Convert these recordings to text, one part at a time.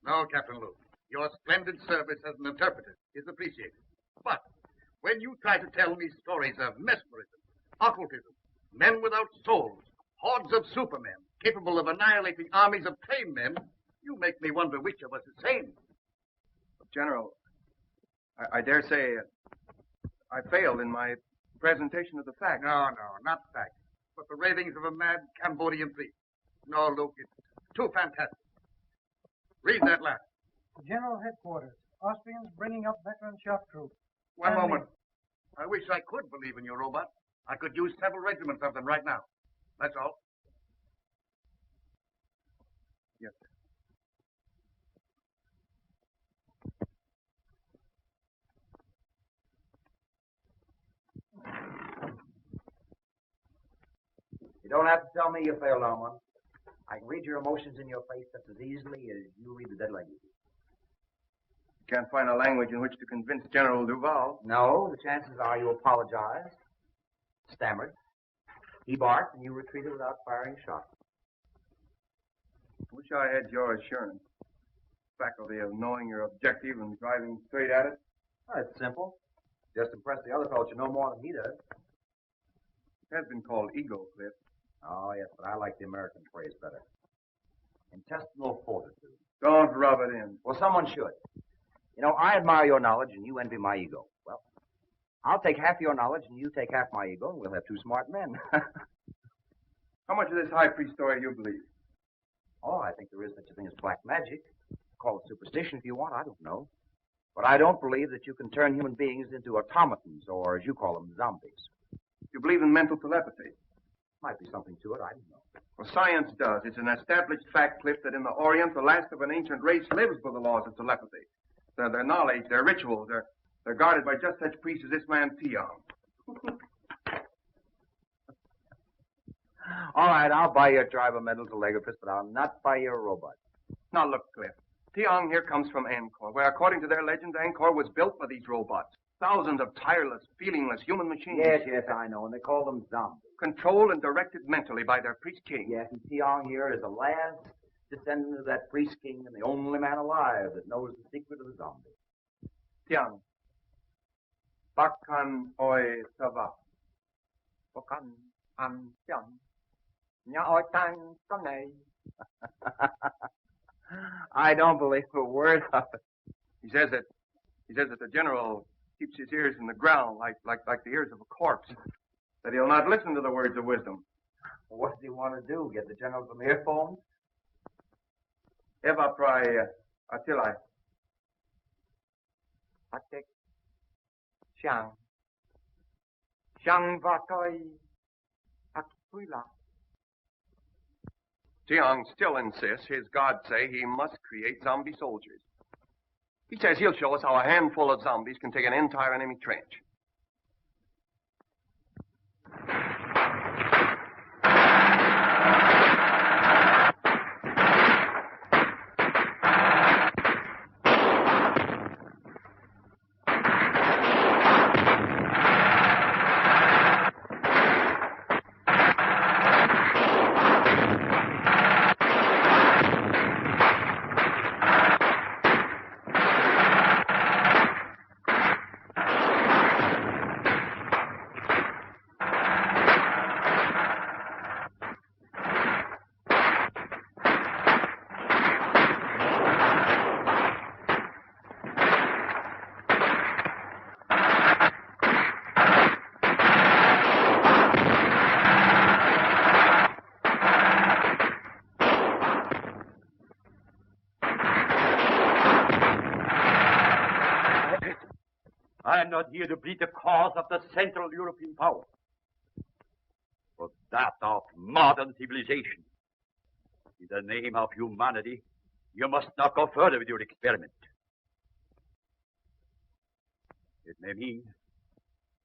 No, Captain Luke. Your splendid service as an interpreter is appreciated. But when you try to tell me stories of mesmerism, occultism, men without souls, hordes of supermen capable of annihilating armies of tame men, you make me wonder which of us is sane. General, I dare say I failed in my presentation of the facts. No, not facts, but the ravings of a mad Cambodian priest. No, Luke, it's too fantastic. Read that last. General Headquarters. Austrians bringing up veteran shock troops. One moment. I wish I could believe in your robot. I could use several regiments of them right now. That's all. Yes, sir. You don't have to tell me you failed on one. I can read your emotions in your face just as easily as you read the dead language. Can't find a language in which to convince General Duval. No, the chances are you apologized, stammered, he barked, and you retreated without firing a shot. Wish I had your assurance. Faculty of knowing your objective and driving straight at it. Oh, it's simple. Just impress the other fellow you know more than he does. It has been called ego, Cliff. Oh, yes, but I like the American phrase better. Intestinal fortitude. Don't rub it in. Well, someone should. You know, I admire your knowledge and you envy my ego. Well, I'll take half your knowledge and you take half my ego and we'll have two smart men. How much of this high priest story you believe? Oh, I think there is such a thing as black magic. Call it superstition if you want, I don't know. But I don't believe that you can turn human beings into automatons, or as you call them, zombies. You believe in mental telepathy? Might be something to it, I don't know. Well, science does. It's an established fact, Cliff, that in the Orient, the last of an ancient race lives by the laws of telepathy. Their knowledge, their rituals, they're guarded by just such priests as this man, Tiong. All right, I'll buy your tribe of mental telegraphist, but I'll not buy your robot. Now, look, Cliff. Tiong here comes from Angkor, where, according to their legends, Angkor was built by these robots. Thousands of tireless, feelingless human machines. Yes, I know, and they call them zombies. Controlled and directed mentally by their priest king. Yes, and Tiong here is the last descendant of that priest king and the only man alive that knows the secret of the zombie. Tiang. Bakan oi sava. Bakan an tiang. Nya oi tang sonei. I don't believe a word of it. He says that the general keeps his ears in the ground like the ears of a corpse. That he'll not listen to the words of wisdom. Well, what does he want to do? Get the general some earphones? Eva prai atilai. Atek. Shang. Shang vatoi. Akpuila. Tiong still insists his gods say he must create zombie soldiers. He says he'll show us how a handful of zombies can take an entire enemy trench. I am not here to plead the cause of the Central European power, but that of modern civilization. In the name of humanity, you must not go further with your experiment. It may mean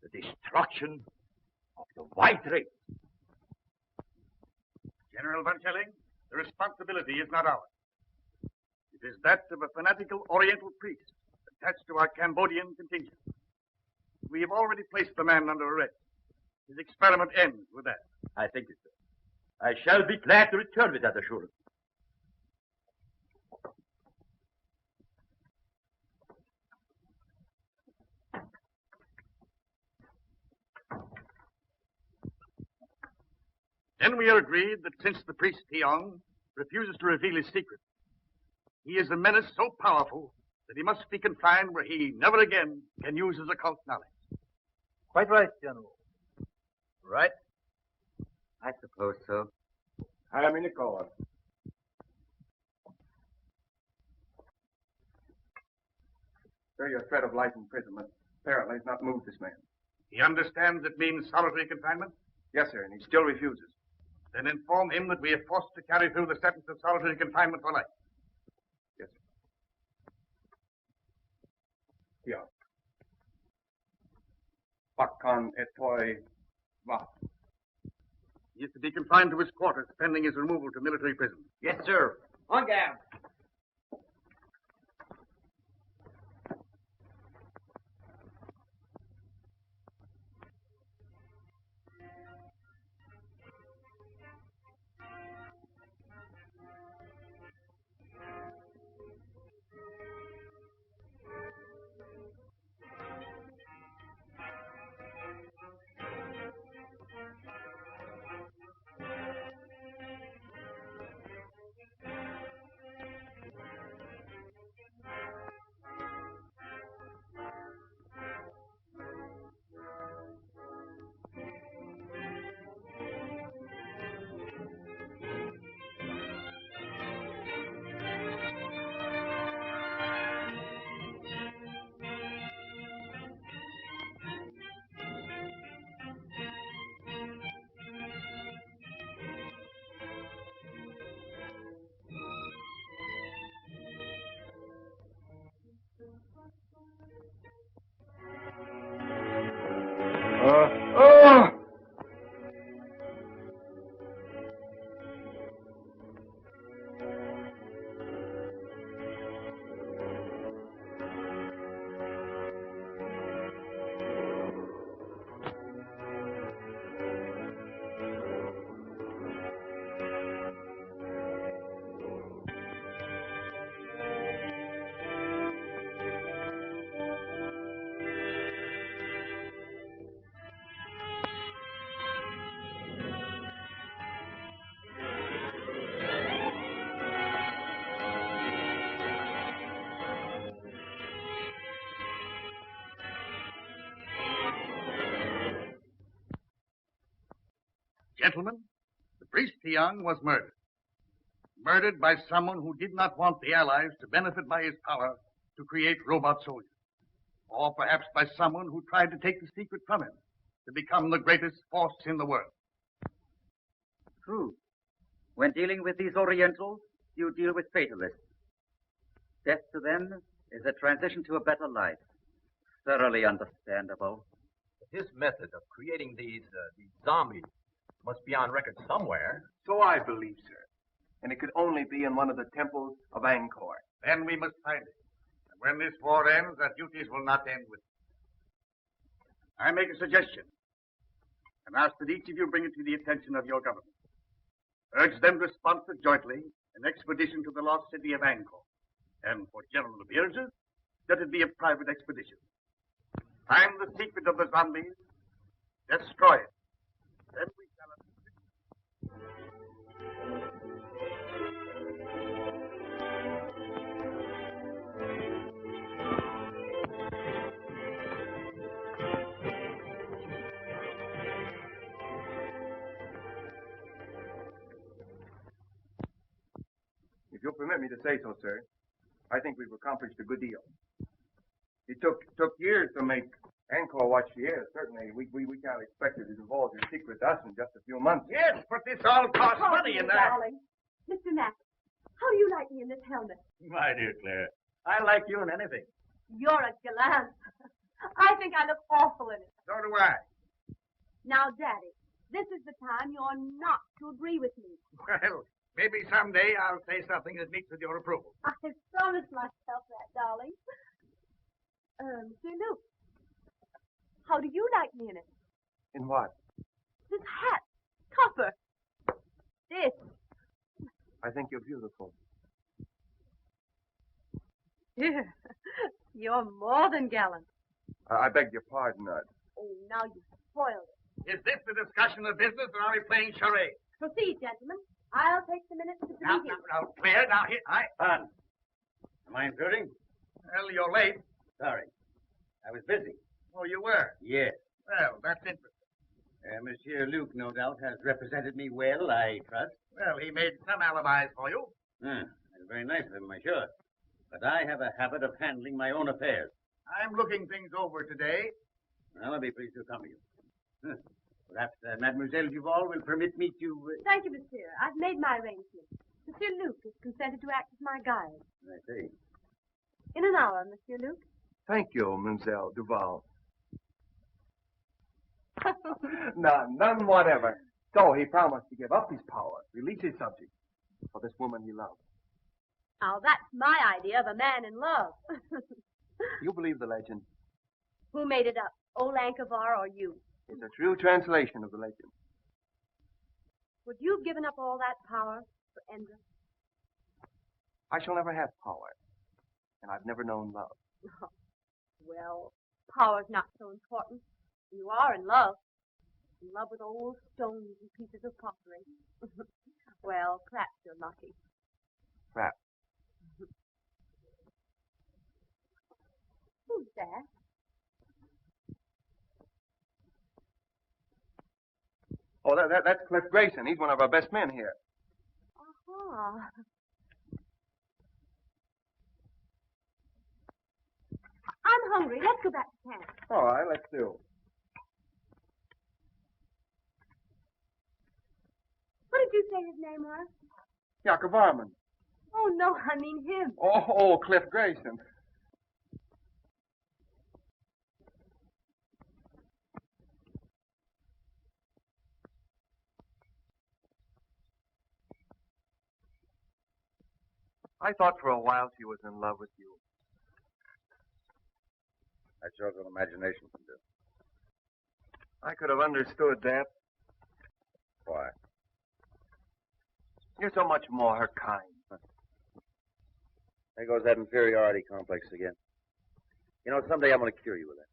the destruction of the white race. General Van Schelling, the responsibility is not ours. It is that of a fanatical Oriental priest attached to our Cambodian contingent. We have already placed the man under arrest. His experiment ends with that. I thank you, sir. I shall be glad to return with that assurance. Then we are agreed that since the priest Tiong refuses to reveal his secret, he is a menace so powerful that he must be confined where he never again can use his occult knowledge. Quite right, General. Right? I suppose so. I am in the call. Sir, your threat of life imprisonment apparently has not moved this man. He understands it means solitary confinement? Yes, sir, and he still refuses. Then inform him that we are forced to carry through the sentence of solitary confinement for life. Yes, sir. Yeah. Bakkan etoi va. He is to be confined to his quarters pending his removal to military prison. Yes, sir. On guard. Gentlemen, the priest Tiong was murdered. Murdered by someone who did not want the Allies to benefit by his power to create robot soldiers. Or perhaps by someone who tried to take the secret from him to become the greatest force in the world. True. When dealing with these Orientals, you deal with fatalists. Death to them is a transition to a better life. Thoroughly understandable. His method of creating these zombies must be on record somewhere. So I believe, sir. And it could only be in one of the temples of Angkor. Then we must find it. And when this war ends, our duties will not end with it. I make a suggestion and ask that each of you bring it to the attention of your government. Urge them to sponsor jointly an expedition to the lost city of Angkor. And for general appearances, let it be a private expedition. Find the secret of the zombies, destroy it. Then we shall... If you'll permit me to say so, sir, I think we've accomplished a good deal. It took years to make Angkor what she is. Certainly, we can't expect her to divulge her secret to us in just a few months. Yes, but this all costs money in that. Darling. Mr. Mack, how do you like me in this helmet? My dear Claire, I like you in anything. You're a gallant. I think I look awful in it. So do I. Now, Daddy, this is the time you're not to agree with me. Well, maybe someday I'll say something that meets with your approval. I promised myself that, darling. Sir Luke, how do you like me in it? In what? This hat, copper. This. I think you're beautiful. Dear, you're more than gallant. I beg your pardon. Oh, now you spoiled it. Is this the discussion of business, or are we playing charades? Proceed, gentlemen. I'll take the minutes to the Now, meeting. clear. Now, here. Fun. Am I intruding? Well, you're late. Sorry. I was busy. Oh, you were? Yes. Well, that's interesting. Monsieur Luke, no doubt, has represented me well, I trust. Well, he made some alibis for you. That's very nice of him, I'm sure. But I have a habit of handling my own affairs. I'm looking things over today. Well, I'll be pleased to accompany you. Perhaps Mademoiselle Duval will permit me to... Thank you, monsieur. I've made my arrangements. Monsieur Luke has consented to act as my guide. I see. In an hour, Monsieur Luke. Thank you, Mademoiselle Duval. None whatever. So he promised to give up his power, release his subject, for this woman he loved. Now, that's my idea of a man in love. You believe the legend? Who made it up? Old Ankavar or you? It's a true translation of the legend. Would you have given up all that power for Endra? I shall never have power, and I've never known love. Well, power's not so important. You are in love. In love with old stones and pieces of pottery. Well, perhaps you're lucky. Perhaps. Who's that? Oh, that's Cliff Grayson. He's one of our best men here. Uh-huh. I'm hungry. Let's go back to camp. All right, let's do. What did you say his name was? Jakob Varman. Oh, no, I mean him. Oh, Cliff Grayson. I thought for a while she was in love with you. That shows what imagination can do. I could have understood that. Why? You're so much more her kind. There goes that inferiority complex again. You know, someday I'm going to cure you with that.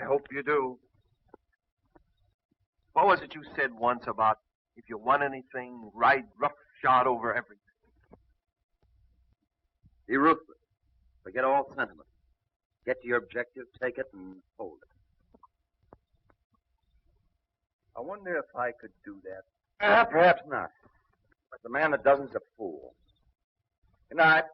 I hope you do. What was it you said once about if you want anything, ride roughshod over everything? Be ruthless. Forget all sentiment. Get to your objective, take it, and hold it. I wonder if I could do that. Perhaps not. But the man that doesn't is a fool. Good night.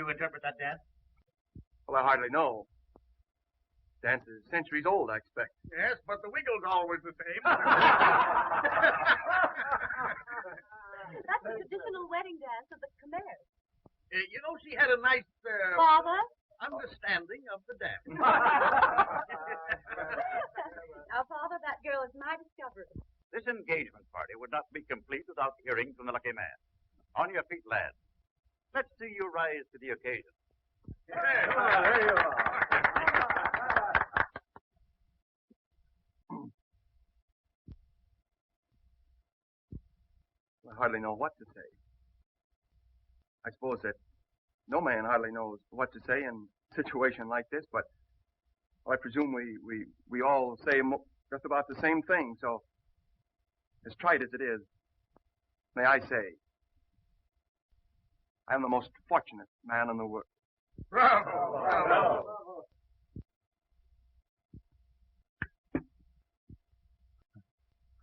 Interpret that dance? Well, I hardly know. Dance is centuries old, I expect. Yes, but the wiggle's always the same. That's the traditional wedding dance of the Khmers. You know, she had a nice Father? understanding of the dance. Now, Father, that girl is my discovery. This engagement party would not be complete without hearing from the lucky man. On your feet, lads. Let's see you rise to the occasion. There you are. I hardly know what to say. I suppose that no man hardly knows what to say in a situation like this, but I presume we all say just about the same thing, so as trite as it is, may I say, I am the most fortunate man in the world. Bravo! Bravo!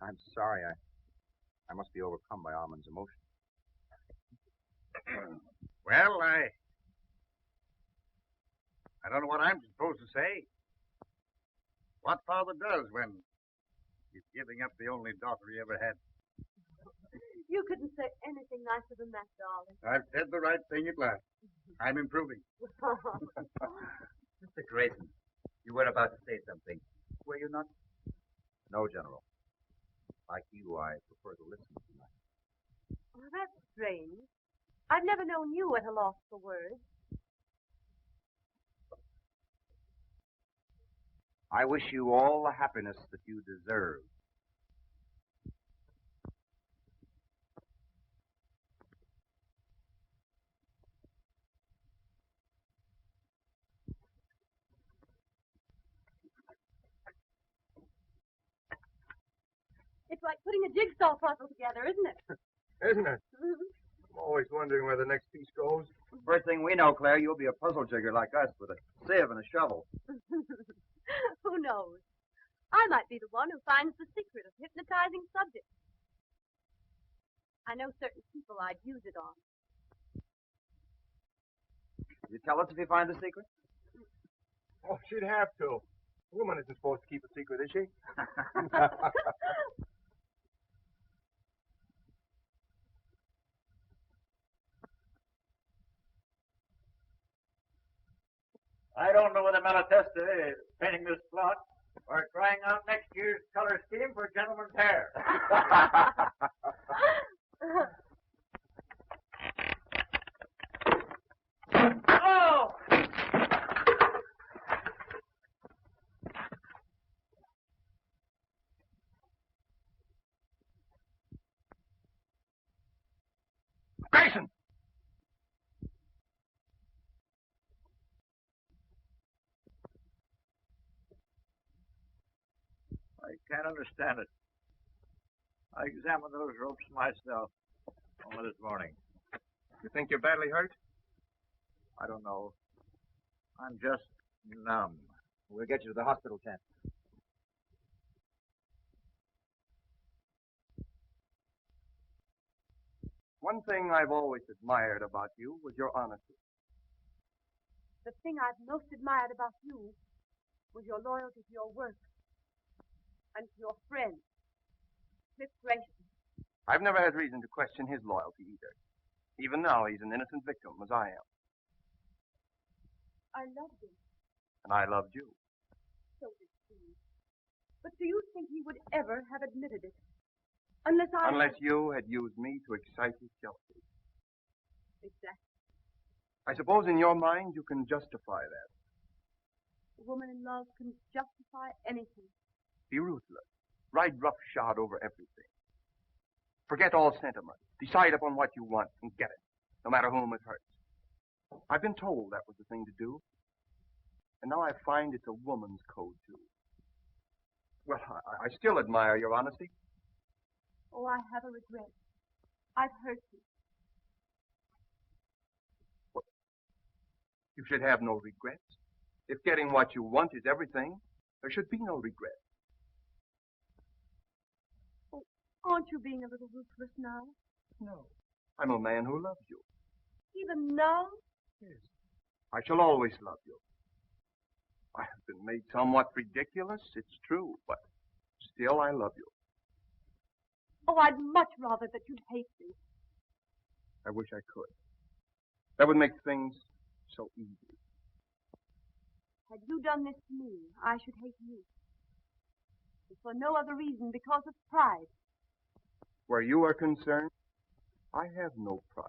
I'm sorry. I must be overcome by Armand's emotion. Well, I don't know what I'm supposed to say. What father does when he's giving up the only daughter he ever had. You couldn't say anything nicer than that, darling. I've said the right thing at last. I'm improving. Mr. Grayson, you were about to say something. Were you not? No, General. Like you, I prefer to listen tonight. Well, that's strange. I've never known you at a loss for words. I wish you all the happiness that you deserve. It's like putting a jigsaw puzzle together, isn't it? Isn't it? I'm always wondering where the next piece goes. First thing we know, Claire, you'll be a puzzle jigger like us with a sieve and a shovel. Who knows? I might be the one who finds the secret of hypnotizing subjects. I know certain people I'd use it on. You tell us if you find the secret? Oh, she'd have to. A woman isn't supposed to keep a secret, is she? I don't know whether Malatesta is painting this plot or trying out next year's color scheme for gentlemen's hair. Oh! Grayson! I can't understand it. I examined those ropes myself only this morning. You think you're badly hurt? I don't know. I'm just numb. We'll get you to the hospital tent. One thing I've always admired about you was your honesty. The thing I've most admired about you was your loyalty to your work and to your friend, Cliff Grayson. I've never had reason to question his loyalty either. Even now, he's an innocent victim, as I am. I loved him, And I loved you. so did he. But do you think he would ever have admitted it? Unless you had used me to excite his jealousy. Exactly. I suppose in your mind you can justify that. A woman in love can justify anything. Be ruthless. Ride roughshod over everything. Forget all sentiment. Decide upon what you want and get it, no matter whom it hurts. I've been told that was the thing to do. And now I find it's a woman's code, too. Well, I still admire your honesty. Oh, I have a regret. I've hurt you. You should have no regrets. If getting what you want is everything, there should be no regret. Oh, aren't you being a little ruthless now? No. I'm a man who loves you. Even now? Yes. I shall always love you. I have been made somewhat ridiculous, it's true, but still I love you. Oh, I'd much rather that you'd hate me. I wish I could. That would make things so easy. Had you done this to me, I should hate you. If for no other reason, because of pride. Where you are concerned, I have no pride.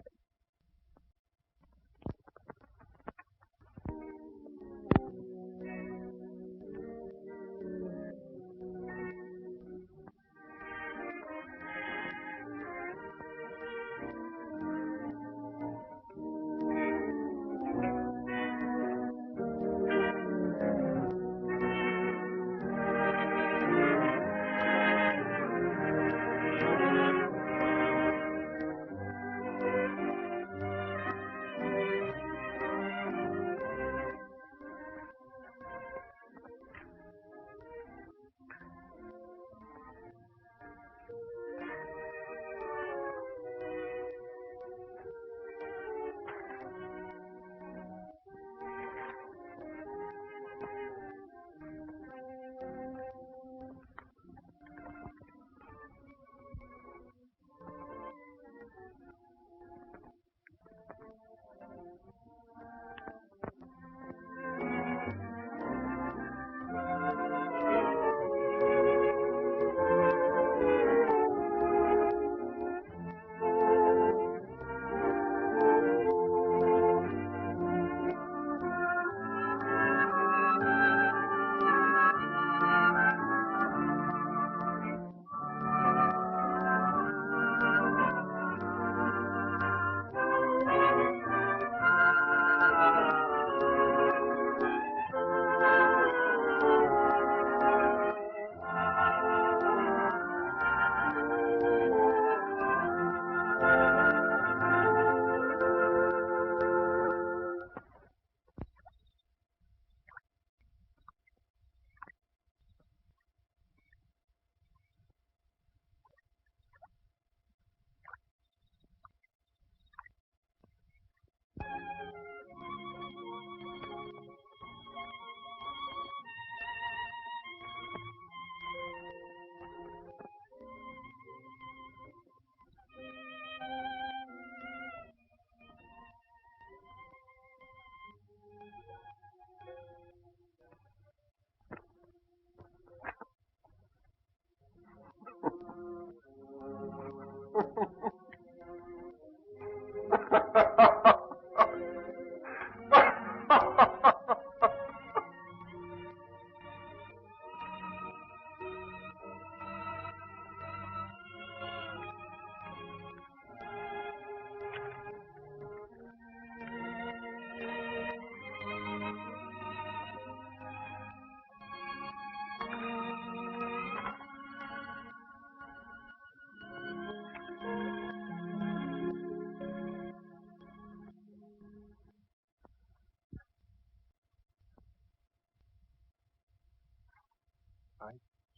I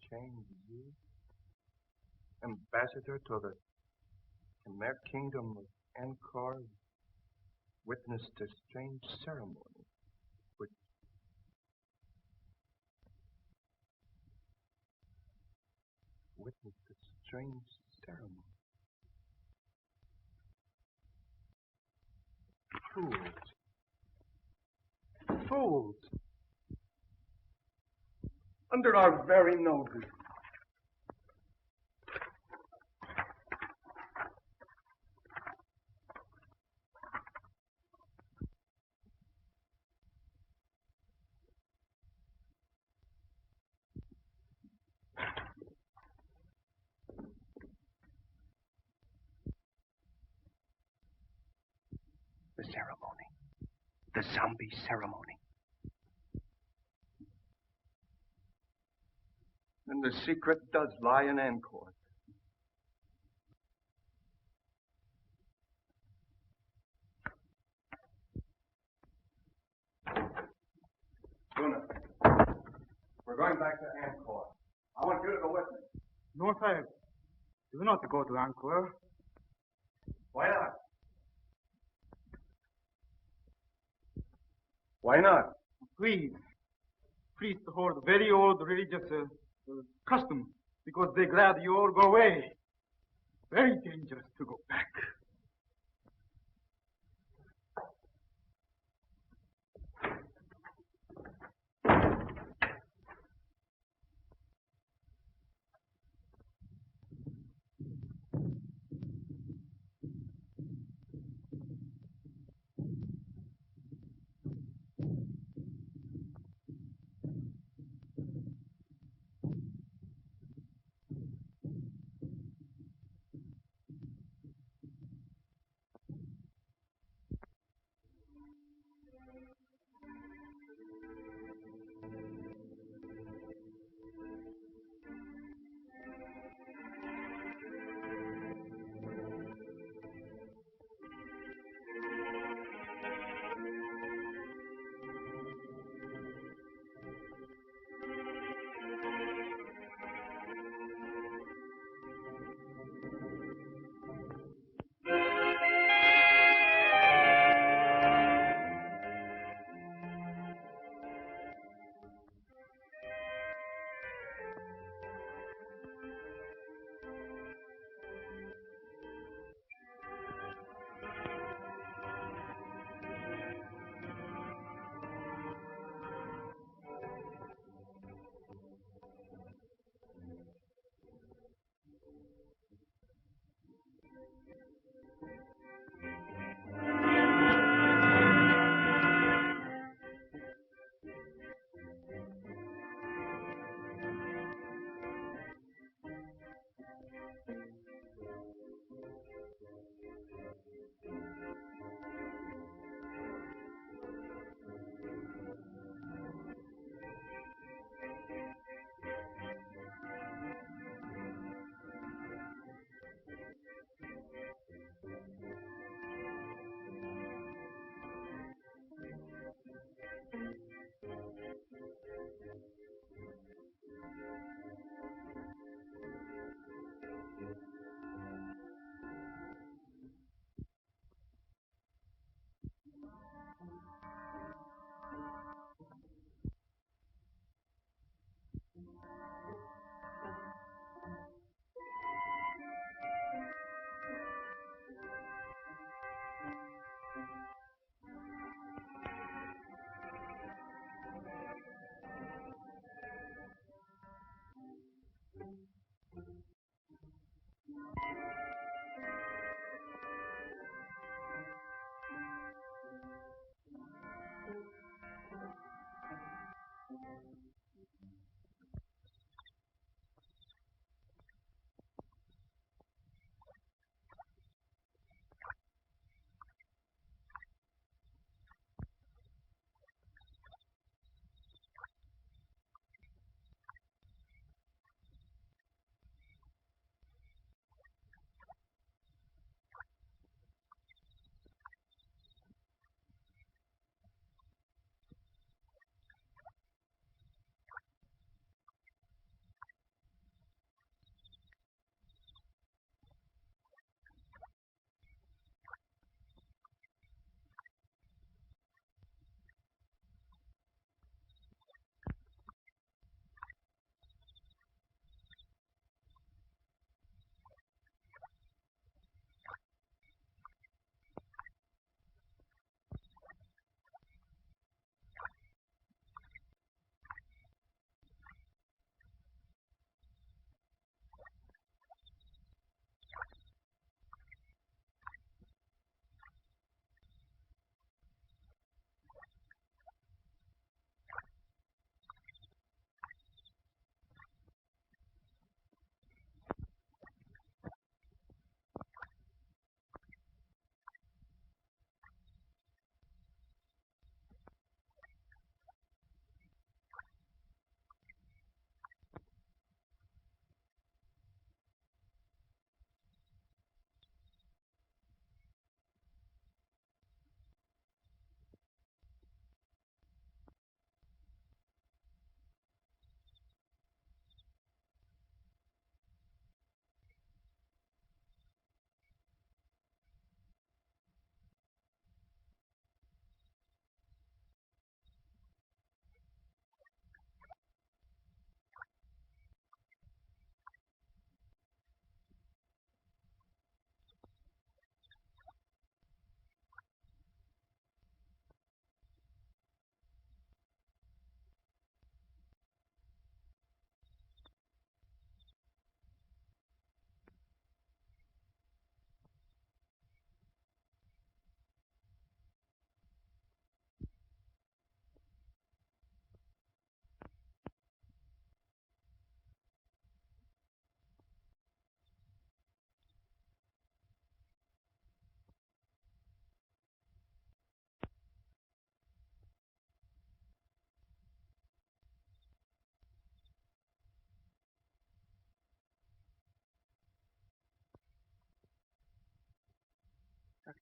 change you, ambassador to the Khmer kingdom of Angkor, witnessed a strange ceremony, which witnessed a strange ceremony. Fools. Fools. Under our very noses. The ceremony. The zombie ceremony. And the secret does lie in Angkor. Luna, we're going back to Angkor. I want you to go with me. No, Sahib. Do not go to Angkor. Why not? Why not? Please. Priests hold very old religious custom because they glad you all go away. Very dangerous to go back.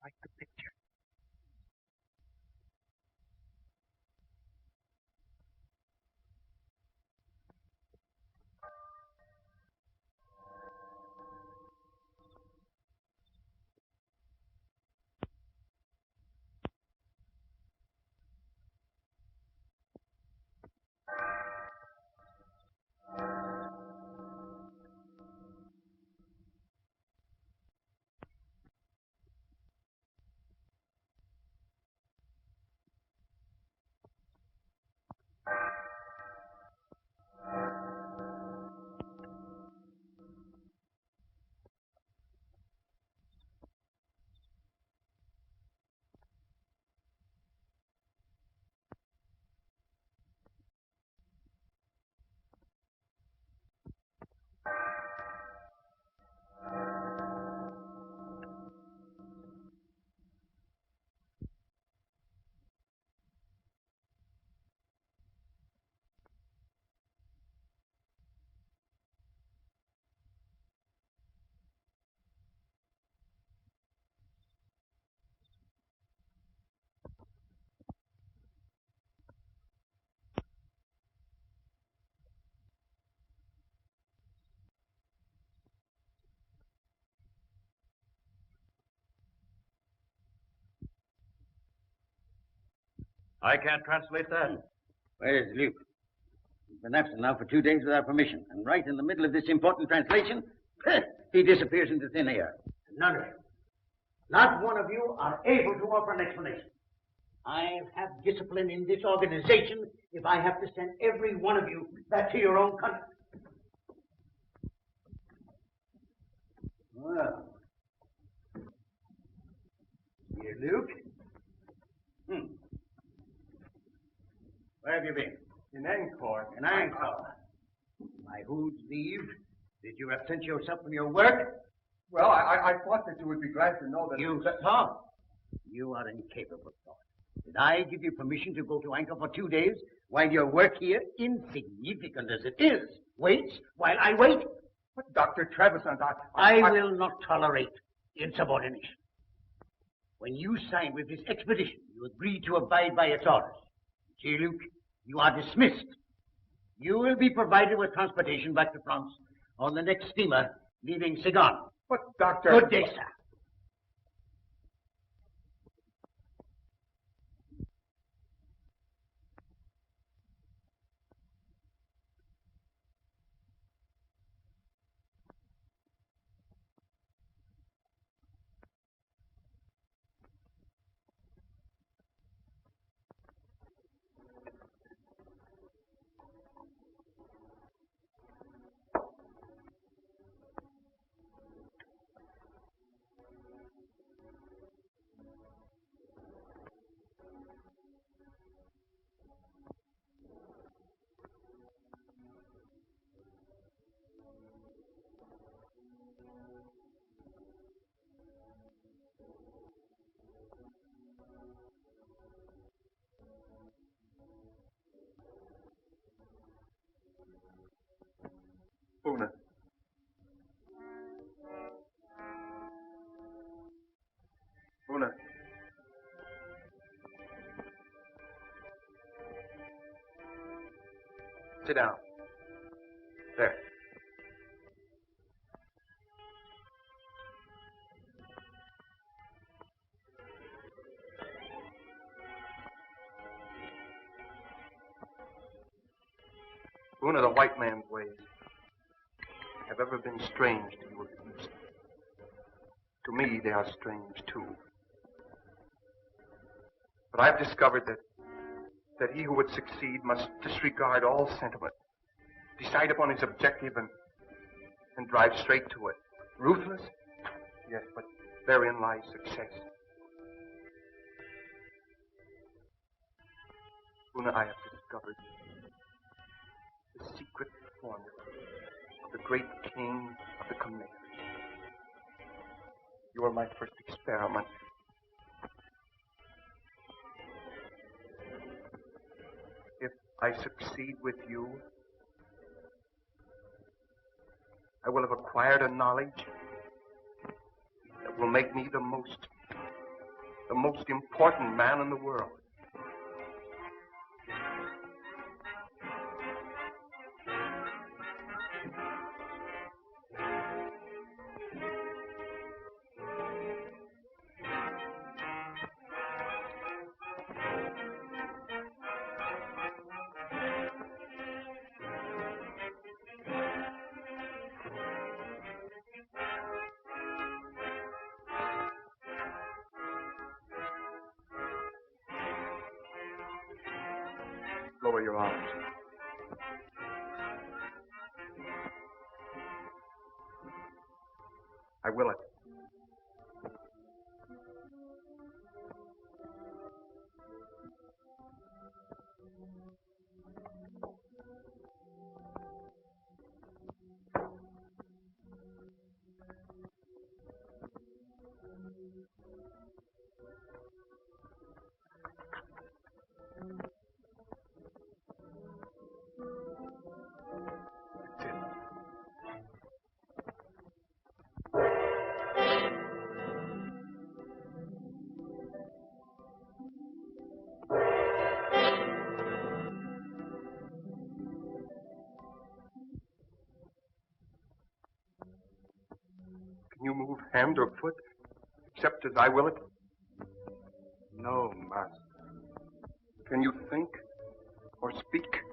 like the picture. I can't translate that. Where's Luke? He's been absent now for 2 days without permission. And right in the middle of this important translation, he disappears into thin air. None of you, not one of you, are able to offer an explanation. I have discipline in this organization if I have to send every one of you back to your own country. Well. Here, Luke. Where have you been? In Angkor. In Angkor. By whose leave did you absent yourself from your work? Well, I thought that you would be glad to know that... You thought? You are incapable of thought. Did I give you permission to go to Angkor for 2 days while your work here, insignificant as it is, waits while I wait? But Dr. Trevisan, I will not tolerate insubordination. When you signed with this expedition, you agreed to abide by its orders. See, Luke, you are dismissed. You will be provided with transportation back to France on the next steamer leaving Saigon. But, Doctor... Good day, sir. Una. Una. Sit down. There. Una, the white man's ways have ever been strange to you at least. To me, they are strange, too. But I've discovered that he who would succeed must disregard all sentiment, decide upon his objective and drive straight to it. Ruthless? Yes, but therein lies success. Una, I have discovered the secret formula of the great king of the Khmer. You are my first experiment. If I succeed with you, I will have acquired a knowledge that will make me the most The most important man in the world. Lower your arms. I will it. Can you move hand or foot, except as I will it? No, Master. Can you think or speak,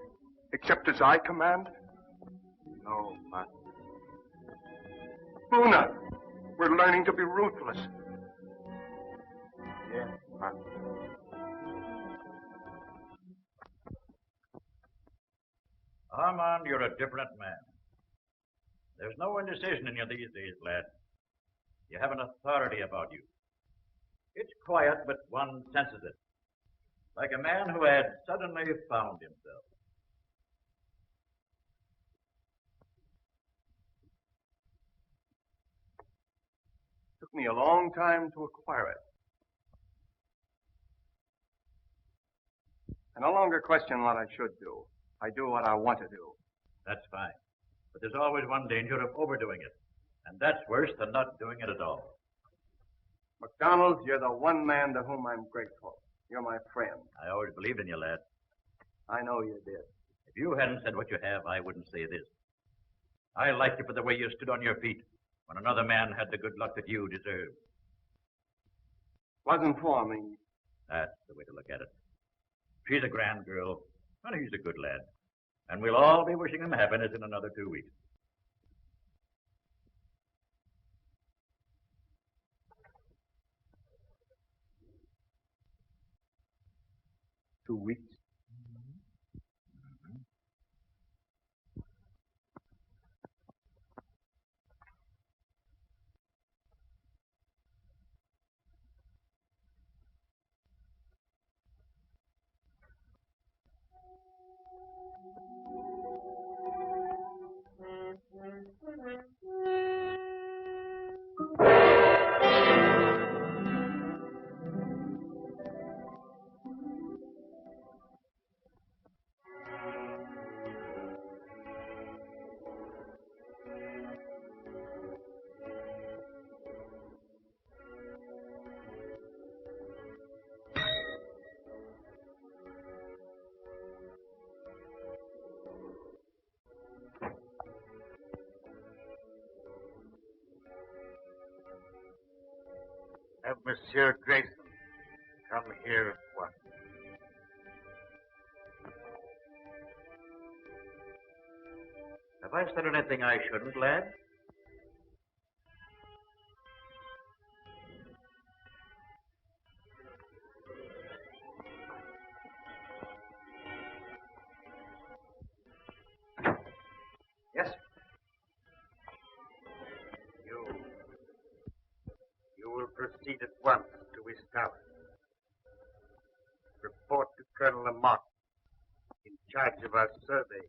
except as I command? No, Master. Luna, we're learning to be ruthless. Yes, Master. Armand, you're a different man. There's no indecision in you these days, lad. You have an authority about you. It's quiet, but one senses it. Like a man who had suddenly found himself. Took me a long time to acquire it. I no longer question what I should do. I do what I want to do. That's fine. But there's always one danger of overdoing it. And that's worse than not doing it at all. McDonald, you're the one man to whom I'm grateful. You're my friend. I always believed in you, lad. I know you did. If you hadn't said what you have, I wouldn't say this. I liked you for the way you stood on your feet when another man had the good luck that you deserved. Wasn't for me. That's the way to look at it. She's a grand girl, and he's a good lad. And we'll all be wishing him happiness in another 2 weeks. Two weeks. Have Monsieur Grayson come here at once. Have I said anything I shouldn't, lad? Yes? You will proceed at once to his tower. Report to Colonel Lamont in charge of our survey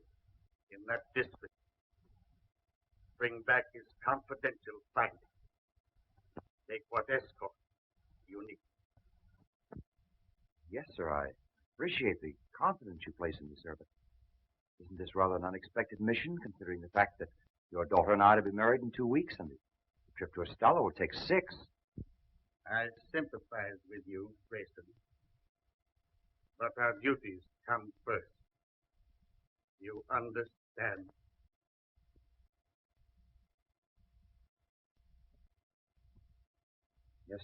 in that district. Bring back his confidential findings. Take what escort you need. Yes, sir. I appreciate the confidence you place in me, sir, but isn't this rather an unexpected mission, considering the fact that your daughter and I are to be married in 2 weeks, and the trip to Estella will take 6? I sympathize with you, Grayson. But our duties come first. You understand? Yes.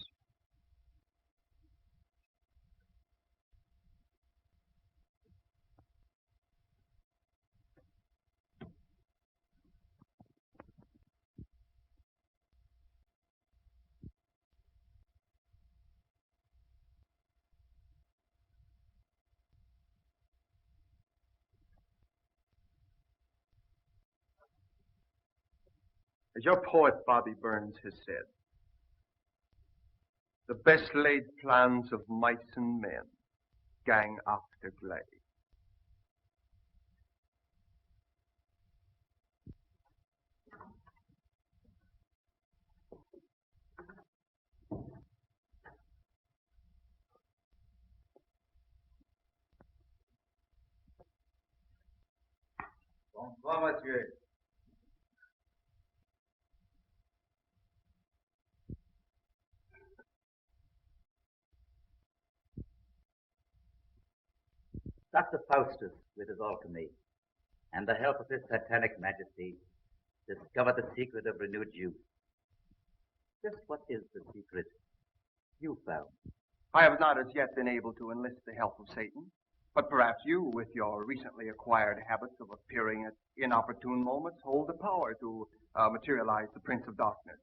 As your poet Bobby Burns has said, the best laid plans of mice and men gang after glay. Bonsoir, monsieur. Dr. Faustus, with his alchemy, and the help of his satanic majesty, discovered the secret of renewed youth. Just what is the secret you found? I have not as yet been able to enlist the help of Satan, but perhaps you, with your recently acquired habits of appearing at inopportune moments, hold the power to materialize the Prince of Darkness.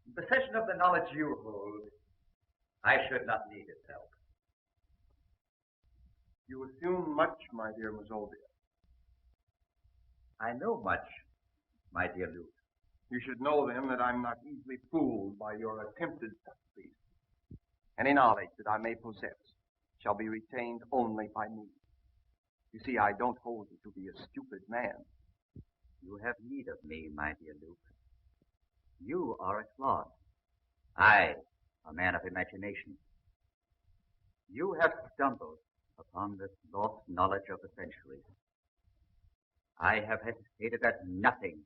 In possession of the knowledge you hold, I should not need his help. You assume much, my dear Mazovia. I know much, my dear Luke. You should know, then, that I'm not easily fooled by your attempted subtleties. Any knowledge that I may possess shall be retained only by me. You see, I don't hold you to be a stupid man. You have need of me, my dear Luke. You are a clod. I, a man of imagination. You have stumbled upon this lost knowledge of the centuries. I have hesitated at nothing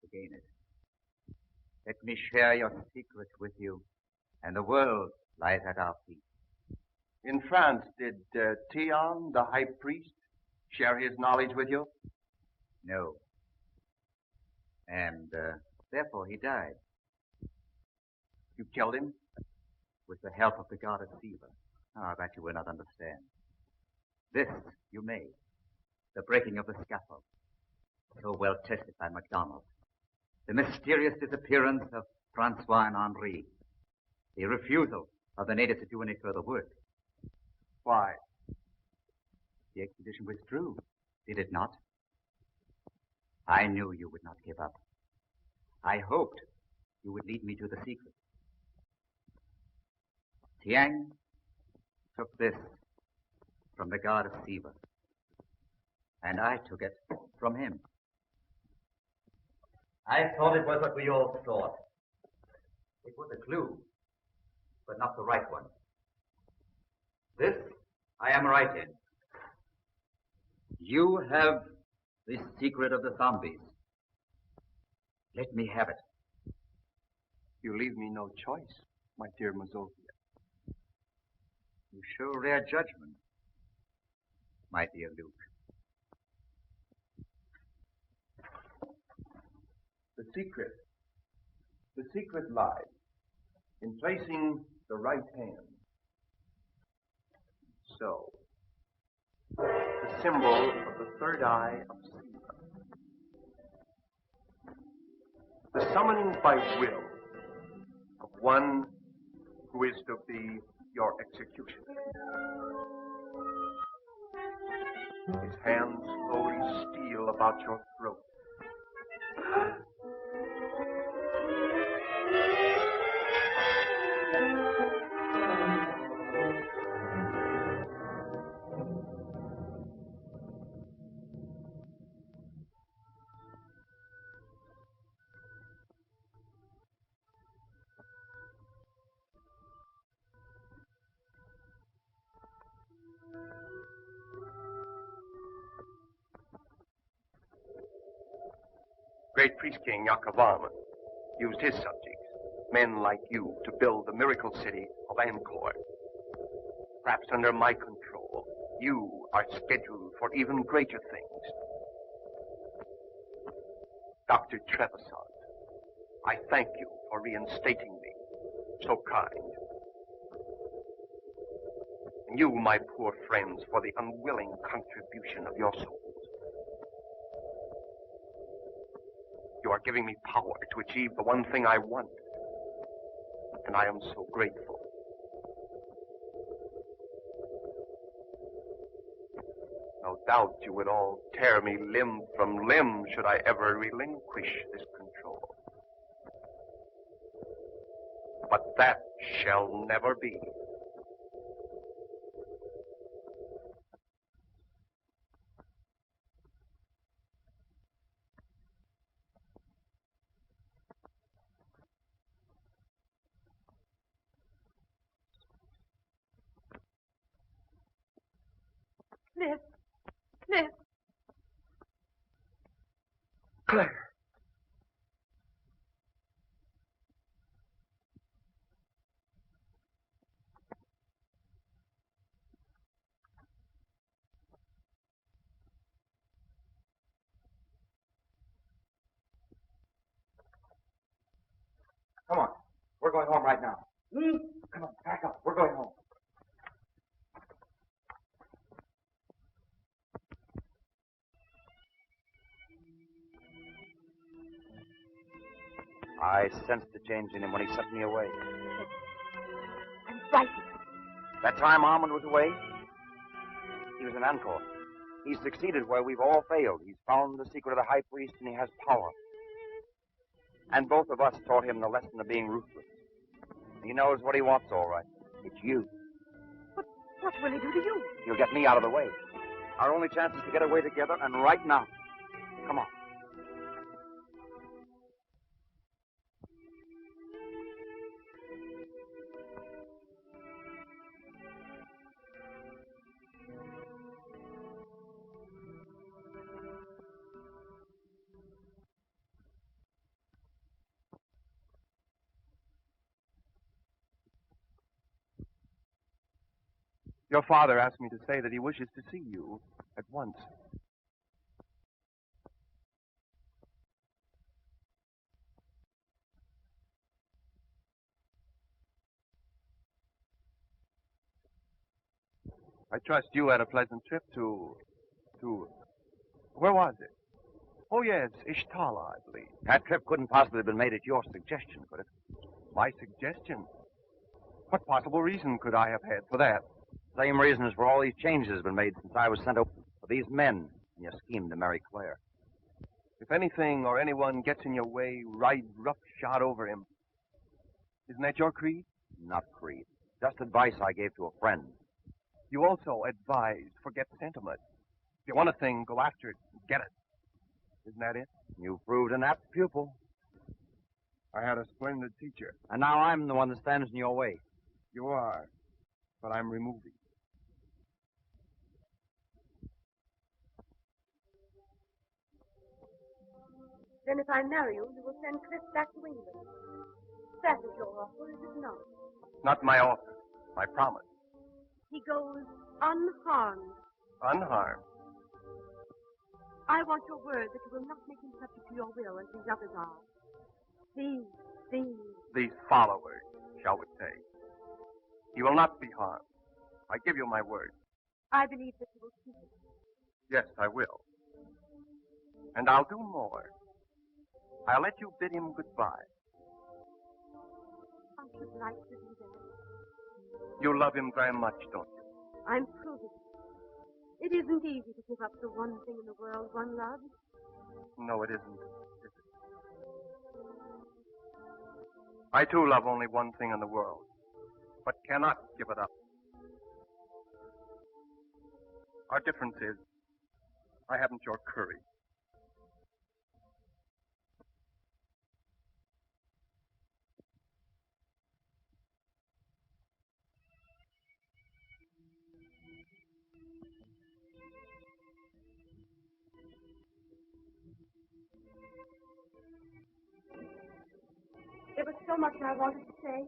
to gain it. Let me share your secret with you, and the world lies at our feet. In France, did Theon, the high priest, share his knowledge with you? No. And therefore he died. You killed him? With the help of the goddess Siva. Ah, that you will not understand. This you may. The breaking of the scaffold, so well tested by MacDonald. The mysterious disappearance of Francois and Henri. The refusal of the natives to do any further work. Why? The expedition withdrew, did it not? I knew you would not give up. I hoped you would lead me to the secret. Tiang took this from the goddess Siva, and I took it from him. I thought it was what we all thought. It was a clue, but not the right one. This I am right in. You have the secret of the zombies. Let me have it. You leave me no choice, my dear Mazovia. You show rare judgment, my dear Luke. The secret lies in placing the right hand. So, the symbol of the third eye of Siva. The summoning by will of one who is to be your executioner. His hands slowly steal about your throat. Great priest king Yakovam used his subjects Men like you to build the miracle city of Angkor. Perhaps under my control, you are scheduled for even greater things. Dr. Trevisan, I thank you for reinstating me. So kind. And you, my poor friends, for the unwilling contribution of your souls. You are giving me power to achieve the one thing I want. And I am so grateful. No doubt you would all tear me limb from limb should I ever relinquish this control. But that shall never be. Cliff. Cliff. Claire. Come on. We're going home right now. Come on, back up. We're going home. I sensed the change in him when he sent me away. I'm frightened. That time Armand was away, he was in Angkor. He's succeeded where we've all failed. He's found the secret of the high priest, and he has power. And both of us taught him the lesson of being ruthless. He knows what he wants, all right. It's you. What will he do to you? He'll get me out of the way. Our only chance is to get away together, and right now. Come on. Your father asked me to say that he wishes to see you at once. I trust you had a pleasant trip to... Where was it? Oh, yes, Ishtala, I believe. That trip couldn't possibly have been made at your suggestion, could it? My suggestion? What possible reason could I have had for that? Same reason as for all these changes has been made since I was sent over. For these men in your scheme to marry Claire. If anything or anyone gets in your way, ride roughshod over him. Isn't that your creed? Not creed. Just advice I gave to a friend. You also advised forget sentiment. If you want a thing, go after it and get it. Isn't that it? You proved an apt pupil. I had a splendid teacher. And now I'm the one that stands in your way. You are, but I'm removing. Then if I marry you, you will send Cliff back to England. That is your offer, is it not? Not my offer, my promise. He goes unharmed. Unharmed. I want your word that you will not make him subject to your will as these others are. These followers, shall we say. He will not be harmed. I give you my word. I believe that you will keep it. Yes, I will. And I'll do more. I'll let you bid him goodbye. I should like to do that. You love him very much, don't you? I'm proving it. It isn't easy to give up the one thing in the world one loves. No, it isn't. Is it? I, too, love only one thing in the world, but cannot give it up. Our difference is, I haven't your courage. There was so much I wanted to say.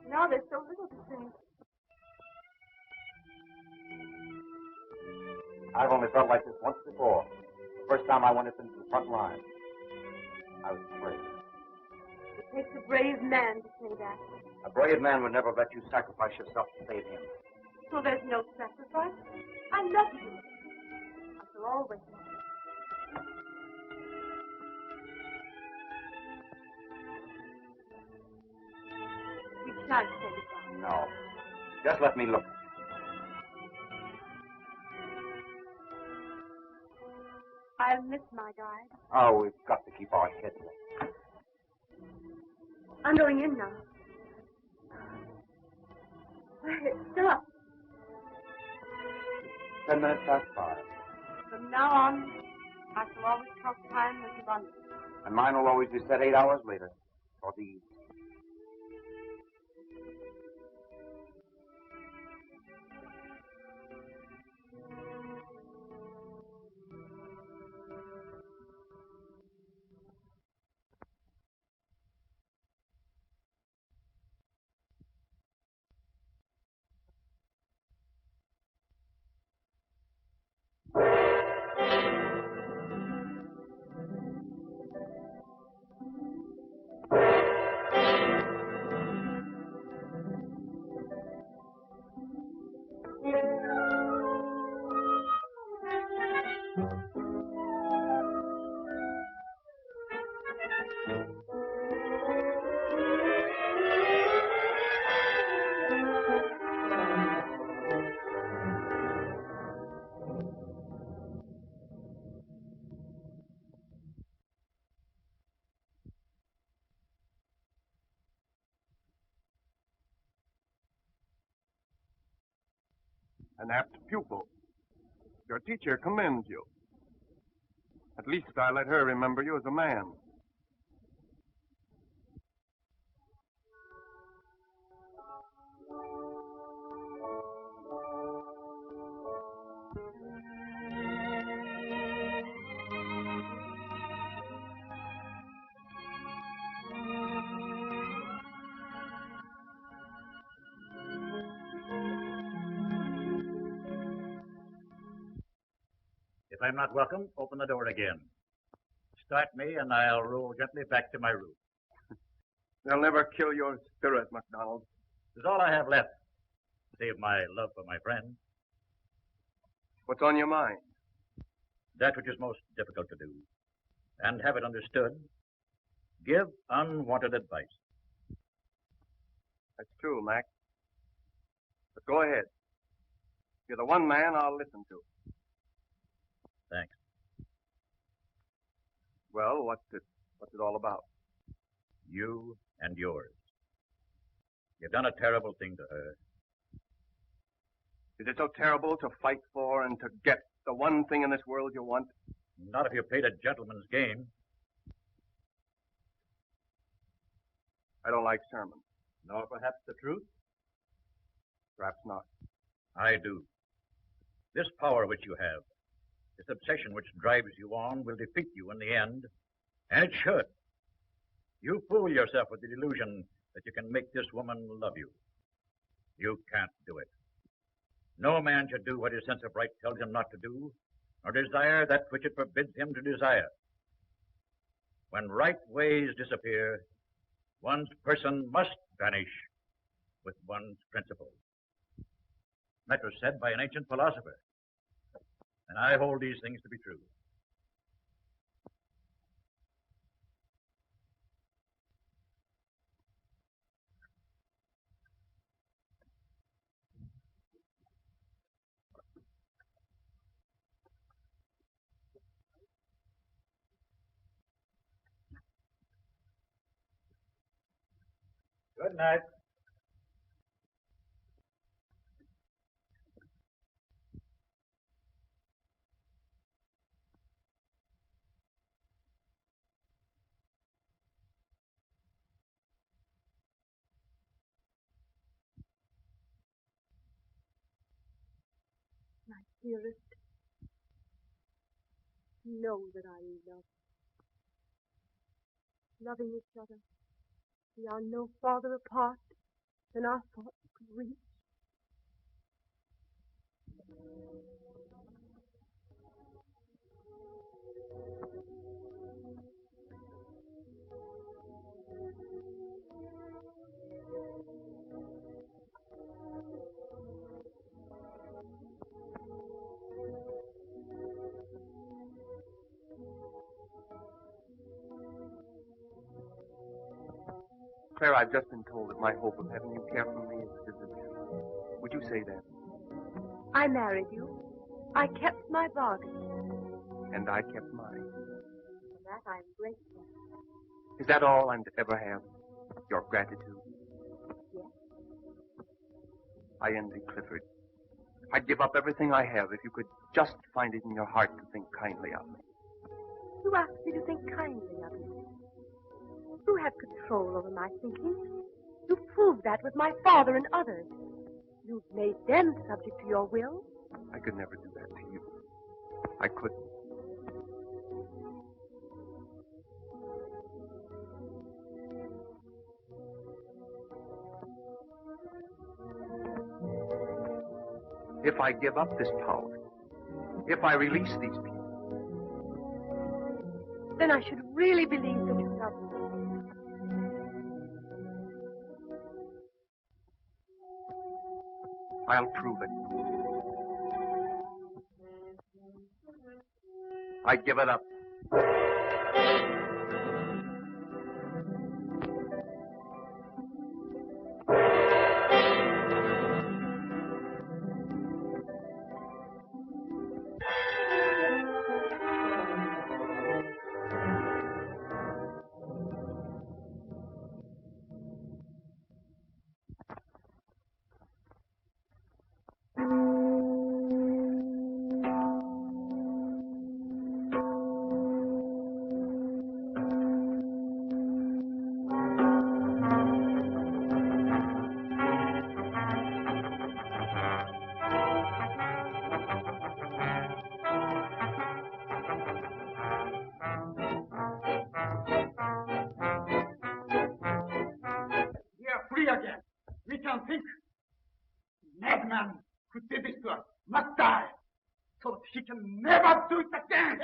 Now there's so little to say. I've only felt like this once before. The first time I went into the front line. I was afraid. It takes a brave man to say that. A brave man would never let you sacrifice yourself to save him. So there's no sacrifice. I love you. I shall always love you. We shan't say goodbye. No. Just let me look. I'll miss my guide. Oh, we've got to keep our heads up. I'm going in now. It's still up. 10 minutes past 5. From now on, I shall always count time as London. And mine will always be set 8 hours later. For these. An apt pupil. Your teacher commends you. At least I let her remember you as a man. If I'm not welcome, open the door again. Start me, and I'll roll gently back to my room. They'll never kill your spirit, MacDonald. It's all I have left, save my love for my friend. What's on your mind? That which is most difficult to do. And have it understood. Give unwanted advice. That's true, Mac. But go ahead. You're the one man I'll listen to. Thanks. Well, what's it all about? You and yours. You've done a terrible thing to her. Is it so terrible to fight for and to get the one thing in this world you want? Not if you played a gentleman's game. I don't like sermons. Nor perhaps the truth? Perhaps not. I do. This power which you have, this obsession which drives you on, will defeat you in the end. And it should. You fool yourself with the delusion that you can make this woman love you. You can't do it. No man should do what his sense of right tells him not to do, nor desire that which it forbids him to desire. When right ways disappear, one's person must vanish with one's principles. That was said by an ancient philosopher, and I hold these things to be true. Good night. My dearest, know that I love you. Loving each other We are no farther apart than our thoughts could reach. Claire, I've just been told that my hope of having you care for me is illusion. Would you say that? I married you. I kept my bargain. And I kept mine. For that I'm grateful. Is that all I'm to ever have? Your gratitude? Yes. I envy Clifford. I'd give up everything I have if you could just find it in your heart to think kindly of me. You asked me to think kindly of you. You have control over my thinking. You proved that with my father and others. You've made them subject to your will. I could never do that to you. I couldn't. If I give up this power, if I release these people, Then I should really believe that you love me. I'll prove it. I give it up. We are free again. We can think. Madman who did this to us must die, so that he can never do it again.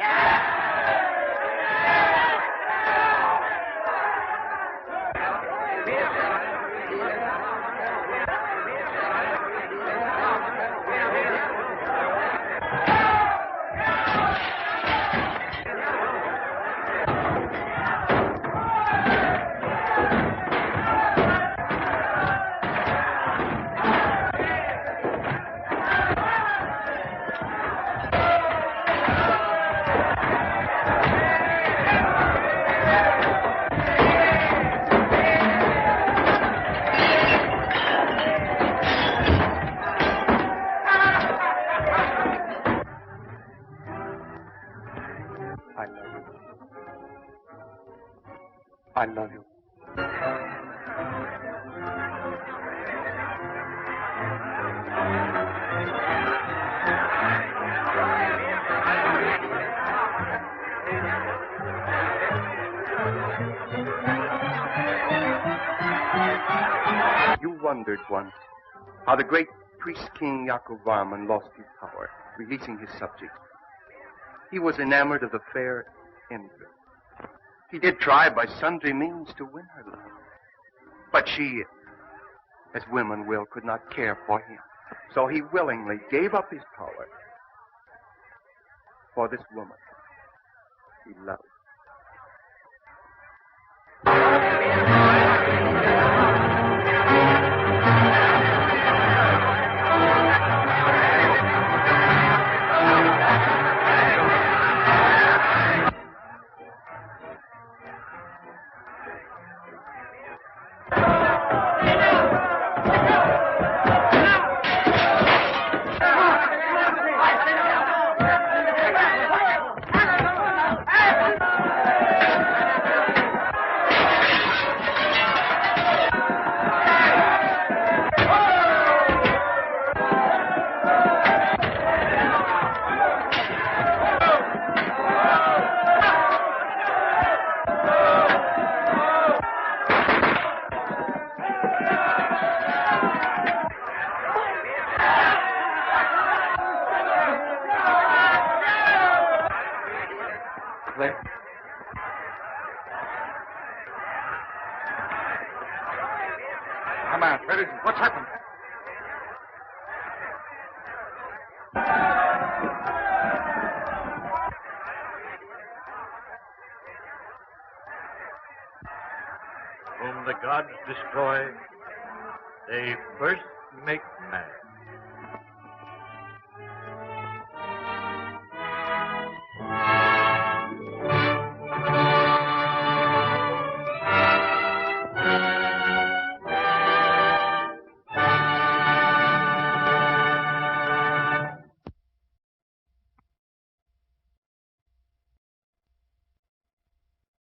I love you. You wondered once how the great priest-king Yakov Varman lost his power, releasing his subjects. He was enamored of the fair Indra. He did try by sundry means to win her love. But she, as women will, could not care for him. So he willingly gave up his power for this woman he loved. there. Come on, where is it? What's happened? Whom the gods destroy, they first make mad.